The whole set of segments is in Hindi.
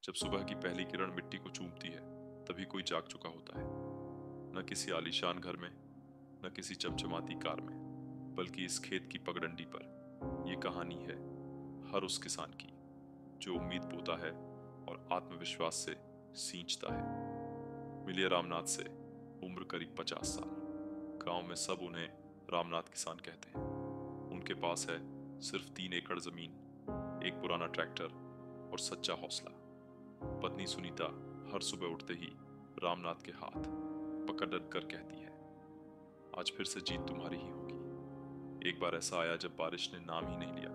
जब सुबह की पहली किरण मिट्टी को चूमती है तभी कोई जाग चुका होता है। न किसी आलीशान घर में, न किसी चमचमाती कार में, बल्कि इस खेत की पगडंडी पर ये कहानी है हर उस किसान की जो उम्मीद बोता है और आत्मविश्वास से सींचता है। मिलिए रामनाथ से। उम्र करीब 50 साल। गांव में सब उन्हें रामनाथ किसान कहते हैं। उनके पास है सिर्फ 3 एकड़ जमीन, एक पुराना ट्रैक्टर और सच्चा हौसला। पत्नी सुनीता हर सुबह उठते ही रामनाथ के हाथ पकड़ कर कहती है, आज फिर से जीत तुम्हारी ही होगी। एक बार ऐसा आया जब बारिश ने नाम ही नहीं लिया।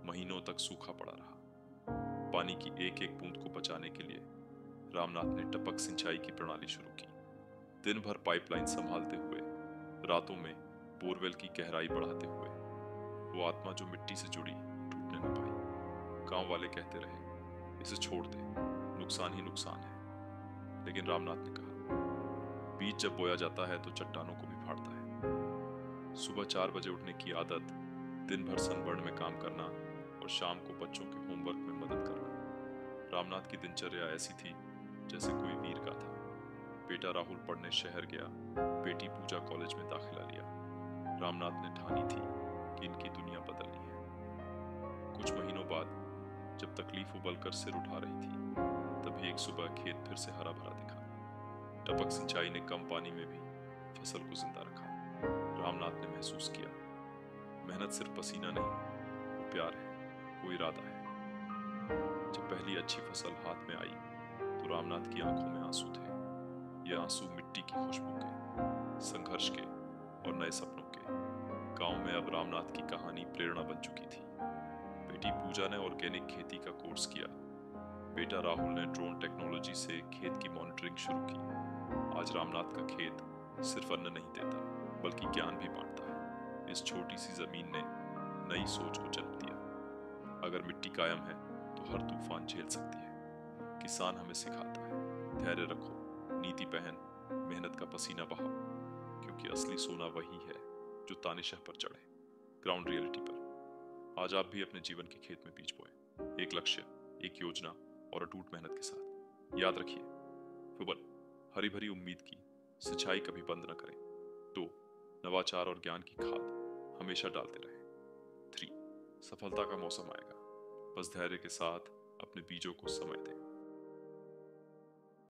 महीनों तक सूखा पड़ा रहा। पानी की एक एक बूंद को बचाने के लिए रामनाथ ने टपक सिंचाई की प्रणाली शुरू की। दिन भर पाइपलाइन संभालते हुए, रातों में बोरवेल की गहराई बढ़ाते हुए, वो आत्मा जो मिट्टी से जुड़ी टूटने न पाई। गांव वाले कहते रहे, इसे छोड़ दे, नुकसान ही नुकसान है। लेकिन रामनाथ ने कहा, बीज जब बोया जाता है तो चट्टानों को भी फाड़ता है। सुबह 4 बजे उठने की आदत, दिन भर सनबर्न में काम करना और शाम को बच्चों के होमवर्क में मदद करना। रामनाथ की दिनचर्या ऐसी थी जैसे कोई वीर गाथा। बेटा राहुल पढ़ने शहर गया, बेटी पूजा कॉलेज में दाखिला लिया। रामनाथ ने ठानी थी कि इनकी दुनिया बदलनी है। कुछ महीनों बाद जब तकलीफ उबलकर सिर उठा रही थी, तभी एक सुबह खेत फिर से हरा भरा दिखा। टपक सिंचाई ने कम पानी में भी फसल को जिंदा रखा। रामनाथ ने महसूस किया, मेहनत सिर्फ पसीना नहीं, वो प्यार है, वो इरादा है। जब पहली अच्छी फसल हाथ में आई तो रामनाथ की आंखों में आंसू थे। ये आंसू मिट्टी की खुशबू के, संघर्ष के और नए सपनों के। गांव में अब रामनाथ की कहानी प्रेरणा बन चुकी थी। बेटी पूजा ने ऑर्गेनिक खेती का कोर्स किया। बेटा राहुल ने ड्रोन टेक्नोलॉजी से खेत की मॉनिटरिंग शुरू की। आज रामनाथ का खेत सिर्फ अन्न नहीं देता, बल्कि ज्ञान भी बांटता है। इस छोटी सी जमीन ने नई सोच को जन्म दिया। अगर मिट्टी कायम है तो हर तूफान झेल सकती है। किसान हमें सिखाता है, धैर्य रखो, नीति पहन, मेहनत का पसीना बहाओ, क्योंकि असली सोना वही है जो तानिशह पर चढ़े। ग्राउंड रियलिटी पर आज आप भी अपने जीवन के खेत में बीज बोए, एक लक्ष्य, एक योजना और अटूट मेहनत के साथ। याद रखिए, फुबल, हरी भरी उम्मीद की सिंचाई कभी बंद न करें। 2, नवाचार और ज्ञान की खाद हमेशा डालते रहें। 3, सफलता का मौसम आएगा, बस धैर्य के साथ अपने बीजों को समय दें।